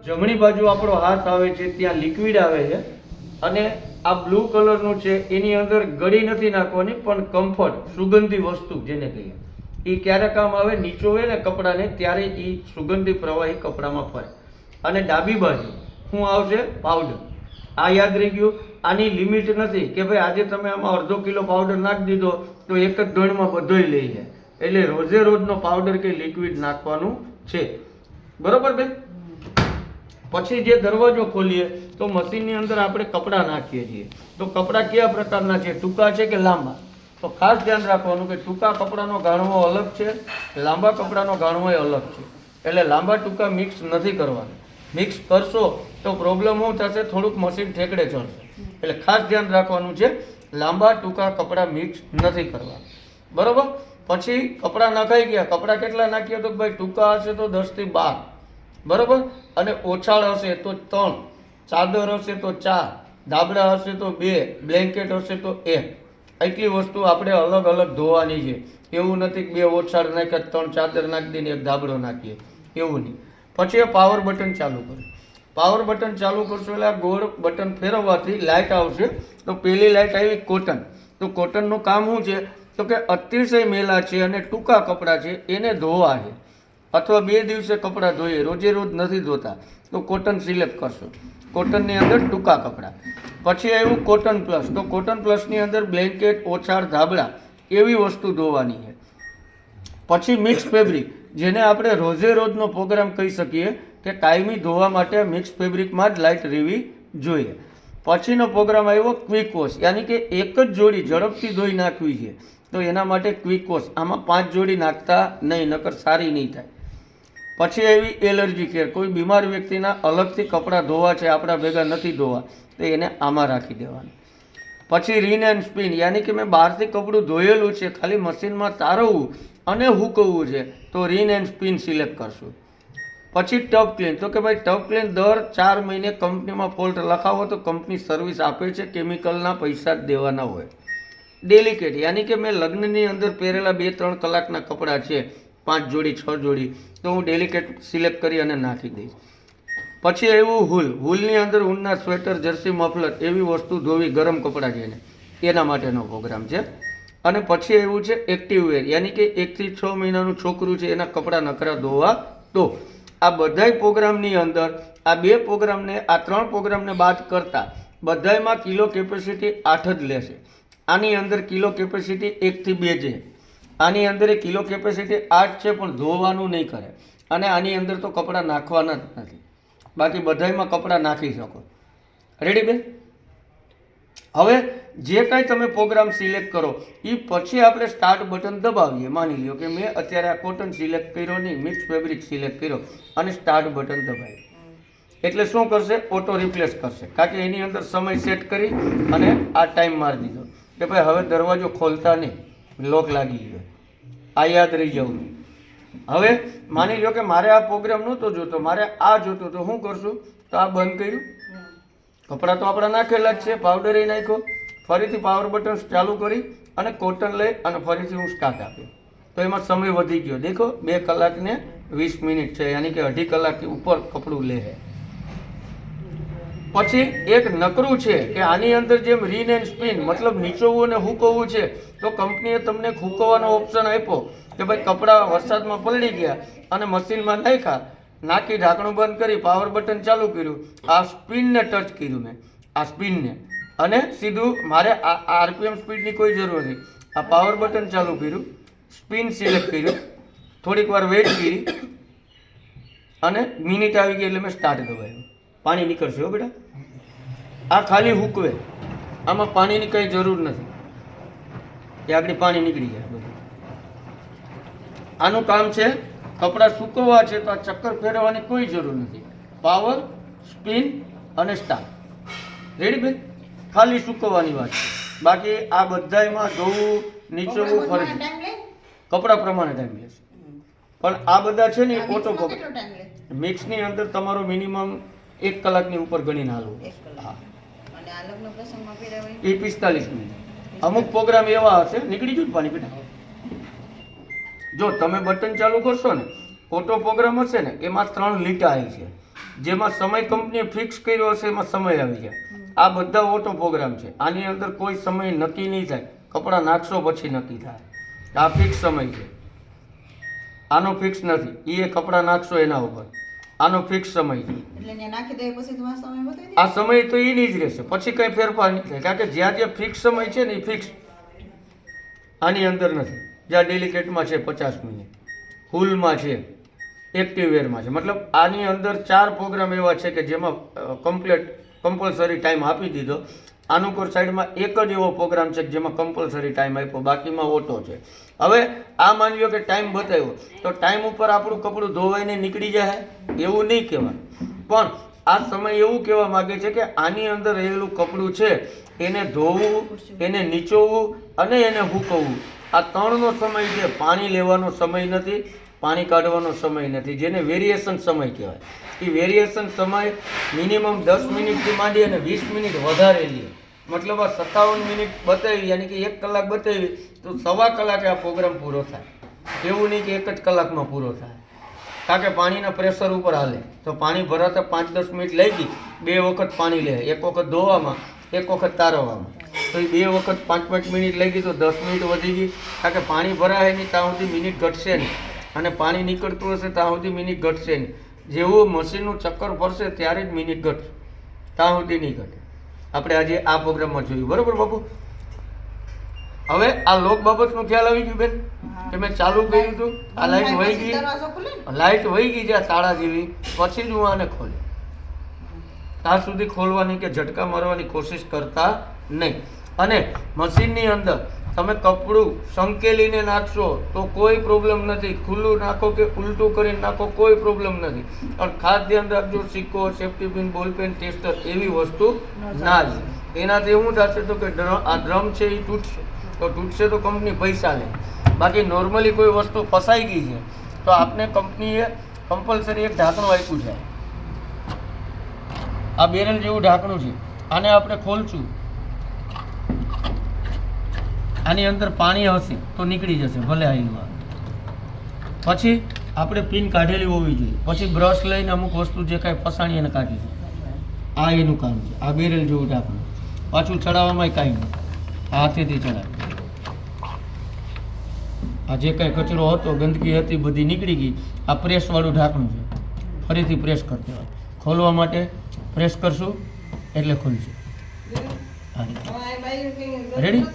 જમણી બાજુ આપણો હાથ આવે છે ત્યાં લિક્વિડ આવે છે અને આ બ્લુ કલરનું છે એની અંદર ગળી નથી નાખવાની પણ કમ્ફર્ટ સુગંધી વસ્તુ જેને કહીએ એ ક્યારે કામ આવે, નીચોવે ને કપડાને ત્યારે એ સુગંધી પ્રવાહી કપડામાં ફરે. અને ડાબી બાજુ શું આવશે? પાવડર. આ યાદ રહી ગયું. આની લિમિટ નથી કે ભાઈ આજે તમે આમાં અડધો કિલો પાવડર નાખી દીધો તો એક જ ધોળમાં બધોય લઈ જાય. એટલે રોજે રોજનો પાવડર કે લિક્વિડ નાખવાનું છે. બરોબર બેન? પછી જે દરવાજો ખોલીએ તો મશીનની અંદર આપણે કપડાં નાખીએ છીએ. તો કપડાં કયા પ્રકારના છે? ટૂંકા છે કે લાંબા? તો ખાસ ધ્યાન રાખવાનું કે ટૂંકા કપડાનો ગાણવો અલગ છે, લાંબા કપડાનો ગાણવો અલગ છે. એટલે લાંબા ટૂંકા મિક્સ નથી કરવાના. મિક્સ કરશો તો પ્રોબ્લેમ શું થશે? થોડુંક મશીન ઠેકડે ચડશે. એટલે ખાસ ધ્યાન રાખવાનું છે, લાંબા ટૂંકા કપડાં મિક્સ નથી કરવા. બરોબર? પછી કપડાં નખાઈ ગયા. કપડાં કેટલા નાખીએ? તો ભાઈ ટૂંકા હશે તો 10 થી 12, બરોબર, અને ઓછાળ હશે તો 3, ચાદર હશે તો 4, ધાબળા હશે તો 2, બ્લેન્કેટ હશે તો 1. એટલી વસ્તુ આપણે અલગ અલગ ધોવાની છે. એવું નથી કે 2 ઓછાળ નાખ્યા, 3 ચાદર નાખી દઈને 1 ધાબળો નાખીએ, એવું નહીં. પછી પાવર બટન ચાલુ કરો. પાવર બટન ચાલુ કરશો એટલે આ ગોળ બટન ફેરવવાથી લાઇટ આવશે. તો પહેલી લાઇટ આવી કોટન. તો કોટનનું કામ શું છે? તો કે અતિશય મેલા છે અને ટૂંકા કપડાં છે એને ધોવા છે, અથવા 2 દિવસે કપડાં ધોઈએ, રોજે રોજ નથી ધોતા, તો કોટન સિલેક્ટ કરશો. કોટનની અંદર ટૂંકા કપડાં. પછી આવ્યું કોટન પ્લસ. તો કોટન પ્લસની અંદર બ્લેન્કેટ, ઓછાળ, ધાબળા એવી વસ્તુ ધોવાની છે. પછી મિક્સ ફેબ્રિક, જેને આપણે રોજે રોજનો પ્રોગ્રામ કહી શકીએ કે કાયમી ધોવા માટે મિક્સ ફેબ્રિકમાં જ લાઇટ રહેવી જોઈએ. પછીનો પ્રોગ્રામ આવ્યો ક્વિક વોશ, યાની કે એક જ જોડી ઝડપથી ધોઈ નાખવી છે. તો એના માટે ક્વિક વોશ. આમાં 5 જોડી નાખતા નહીં, નકર સારી નહીં થાય. પછી એવી એલર્જી કેર, કોઈ બીમાર વ્યક્તિના અલગથી કપડાં ધોવા છે, આપણા ભેગા નથી ધોવા, તો એને આમાં રાખી દેવાનું. પછી રીન એન્ડ સ્પિન, યાની કે મેં બહારથી કપડું ધોયેલું છે, ખાલી મશીનમાં તારવવું અને હૂકવવું છે, તો રીન એન્ડ સ્પિન સિલેક્ટ કરશું. પછી ટબ ક્લીન. તો કે ભાઈ ટબ ક્લીન દર 4 મહિને કંપનીમાં ફોલ્ટ લખાવો તો કંપની સર્વિસ આપે છે, કેમિકલના પૈસા જ દેવાના હોય. ડેલિકેટ, યાની કે મેં લગ્નની અંદર પહેરેલા 2-3 કલાકના કપડાં છે, 5 જોડી 6 જોડી, તો હું ડેલિકેટ સિલેક્ટ કરી અને નાખી દઈશ. પછી એવું હૂલ. હૂલની અંદર ઊનના સ્વેટર, જર્સી, મફલર એવી વસ્તુ ધોવી, ગરમ કપડાં છે એના માટેનો પ્રોગ્રામ છે. અને પછી એવું છે એક્ટિવ વેર, યાની કે 1 થી 6 મહિનાનું છોકરું છે એના કપડાં નખરા ધોવા. તો આ બધાય પ્રોગ્રામની અંદર આ 2 પ્રોગ્રામને, આ 3 પ્રોગ્રામને બાદ કરતા બધાયમાં કિલો કેપેસિટી 8 જ લેશે. આની અંદર કિલો કેપેસિટી 1 થી 2 છે. આની અંદર કિલો કેપેસિટી 8 છે પણ ધોવાનું નહીં કરે. અને આની અંદર તો કપડાં નાખવાના જ નથી. બાકી બધાયમાં કપડાં નાખી શકો. રેડી બેન? હવે જે કાંઈ તમે પ્રોગ્રામ સિલેક્ટ કરો એ પછી આપણે સ્ટાર્ટ બટન દબાવીએ. માની લો કે મેં અત્યારે આ કોટન સિલેક્ટ કર્યો નહીં, મિક્સ ફેબ્રિક સિલેક્ટ કર્યો અને સ્ટાર્ટ બટન દબાવ્યું. એટલે શું કરશે? ઓટો રિપ્લેસ કરશે. કારણ કે એની અંદર સમય સેટ કરી અને આ ટાઈમ મારી દીધો કે ભાઈ હવે દરવાજો ખોલતા નહીં, લોક લાગી ગયો. આ યાદ રહી જવું. હવે માની લો કે મારે આ પ્રોગ્રામ નહોતો જોતો, મારે આ જોતો, તો શું કરશું? તો આ બંધ કર્યું. કપડાં તો આપણા નાખેલા જ છે, પાવડર એ નાખ્યો. ફરીથી પાવર બટન ચાલુ કરી અને કોટન લઈ અને ફરીથી હું સ્ટાર્ટ આપ્યો. તો એમાં સમય વધી ગયો. દેખો 2 કલાક ને 20 મિનિટ છે, યાની કે 2.5 કલાકથી ઉપર કપડું લે છે. પછી એક નકરું છે કે આની અંદર જેમ રીન એન્ડ સ્પિન, મતલબ નીચોવવું અને હૂકવવું છે, તો કંપનીએ તમને હૂકવવાનો ઓપ્શન આપ્યો કે ભાઈ કપડાં વરસાદમાં પલળી ગયા અને મશીનમાં નાખ્યા, નાખી ઢાંકણું બંધ કરી પાવર બટન ચાલુ કર્યું, આ સ્પિનને ટચ કર્યું મેં, આ સ્પિનને, અને સીધું મારે આ આરપીએમ સ્પીડની કોઈ જરૂર નથી. આ પાવર બટન ચાલુ કર્યું, સ્પિન સિલેક્ટ કર્યું, થોડીક વાર વેઇટ કરી અને મિનિટ આવી ગઈ એટલે મેં સ્ટાર્ટ દબાવ્યું. પાણી નીકળશે હો બેટા. આ ખાલી હૂકવે, આમાં પાણીની કંઈ જરૂર નથી કે આગળ પાણી નીકળી જાય બધું. આનું કામ છે કપડાં સૂકવવા છે તો આ ચક્કર ફેરવવાની કોઈ જરૂર નથી. પાવર, સ્પિન અને સ્ટાર્ટ. રેડી બેન? ખાલી સૂકવવાની વાત છે. બાકી આ બધામાં ધોવું, નીચોવું ફરજ કપડા પ્રમાણે ટાઈમ લેશે. પણ આ બધા છે ને ઓટો મિક્સની અંદર તમારો મિનિમમ 1 કલાકની ઉપર ગણીને હાલવું. હા, એ 45 મિનિટ. અમુક પ્રોગ્રામ એવા હશે, નીકળી ગયું પાણી બેટા. જો તમે બટન ચાલુ કરશો ને, ઓટો પ્રોગ્રામ હશે ને, એમાં 3 લીટા આવી છે. જેમાં સમય કંપનીએ ફિક્સ કર્યો હશે એમાં સમય આવી જાય. આ બધા ઓટો પ્રોગ્રામ છે. આની અંદર કોઈ સમય નક્કી નહીં થાય. કપડાં નાખશો પછી નક્કી થાય. આ ફિક્સ સમય છે. આનો ફિક્સ નથી. એ કપડાં નાખશો એના ઉપર આનો ફિક્સ સમય છે. એટલે ને નાખી દે પછી તમારો સમય બતાવી દે. આ સમય તો એની જ રહેશે, પછી કંઈ ફેરફાર નહીં થાય. કારણ કે જ્યાં જે ફિક્સ સમય છે ને એ ફિક્સ આની અંદર નથી. જ્યાં ડેલિકેટમાં છે 50 મિનિટ, ફૂલમાં છે, એક્ટિવ વેરમાં છે. મતલબ આની અંદર 4 પ્રોગ્રામ એવા છે કે જેમાં કમ્પલસરી ટાઈમ આપી દીધો. આનુકૂળ સાઈડમાં એક જ એવો પ્રોગ્રામ છે કે જેમાં કમ્પલસરી ટાઈમ આપ્યો, બાકીમાં ઓટો છે. હવે આ માની લો કે ટાઈમ બતાવ્યો તો ટાઈમ ઉપર આપણું કપડું ધોવાઈને નીકળી જાય એવું નહીં કહેવાય, પણ આ સમય એવું કહેવા માગે છે કે આની અંદર રહેલું કપડું છે એને ધોવું, એને નીચોવવું અને એને સૂકવવું. આ 3નો સમય છે. પાણી લેવાનો સમય નથી, પાણી કાઢવાનો સમય નથી, જેને વેરિએશન સમય કહેવાય. એ વેરિએશન સમય મિનિમમ 10 મિનિટથી માંડી અને 20 મિનિટ વધારે લે. મતલબ આ 57 મિનિટ બતાવી, યાની કે 1 કલાક બતાવી તો 1.25 કલાકે આ પ્રોગ્રામ પૂરો થાય. એવું નહીં કે 1 જ કલાકમાં પૂરો થાય, કારણ કે પાણીના પ્રેશર ઉપર હાલે. તો પાણી ભરાતા 5-10 મિનિટ લઈ ગઈ. 2 વખત પાણી લે, 1 વખત ધોવામાં, 1 વખત તારવવામાં. તો એ 2 વખત 5-5 મિનિટ લઈ ગઈ તો 10 મિનિટ વધી ગઈ. કારણ કે પાણી ભરાય નહીં ત્યાં સુધી મિનિટ ઘટશે નહીં, અને પાણી નીકળતું હશે ત્યાં સુધી મિનિટ ઘટશે નહીં. જેવું મશીનનું ચક્કર ફરશે ત્યારે જ મિનિટ ઘટશે, ત્યાં સુધી નહીં ઘટે. આપણે આજે આ પ્રોગ્રામમાં જોયું, બરોબર બાપુ? હવે આ લોક બાબતનો ખ્યાલ આવી ગયો બેન કે મેં ચાલુ કર્યું હતું, આ લાઈટ વહી ગઈ, લાઈટ વહી ગઈ જ્યાં તાળા જેવી, પછી જ હું આને ખોલ્યું. ત્યાં સુધી ખોલવાની કે ઝટકા મારવાની કોશિશ કરતા નહીં. અને મશીનની અંદર તમે કપડું સંકેલીને નાખશો તો કોઈ પ્રોબ્લેમ નથી. ખુલ્લું નાખો કે ઉલટું કરીને નાખો કોઈ પ્રોબ્લેમ નથી. પણ ખાસ ધ્યાન રાખજો, સિક્કો, સેફ્ટી પિન, બોલપેન, ટેસ્ટર એવી વસ્તુ ના જ. એનાથી શું થશે તો કે આ ડ્રમ છે એ તૂટશે. તો તૂટશે તો કંપની પૈસા લે. બાકી નોર્મલી કોઈ વસ્તુ ફસાઈ ગઈ છે તો આપને કંપનીએ કમ્પલસરી એક ઢાંકણું આપ્યું છે. આ બેરલ જેવું ઢાંકણું છે. આને આપણે ખોલશું, આની અંદર પાણી હશે તો નીકળી જશે ભલે આઈલમાં. પછી આપણે પિન કાઢેલી હોવી જોઈએ. પછી બ્રશ લઈને અમુક વસ્તુ જે કાંઈ ફસાણી એને કાઢી. આ એનું કામ છે. આ બેરલ જેવું ઢાંકણું. પાછું ચડાવવામાં કાંઈ નહીં, હાથેથી ચડાવે. આ જે કાંઈ કચરો હતો, ગંદકી હતી, બધી નીકળી ગઈ. આ પ્રેસવાળું ઢાંકણું છે. ફરીથી પ્રેસ કરते હોય. ખોલવા માટે પ્રેસ કરશું એટલે ખુલશે. રેડી?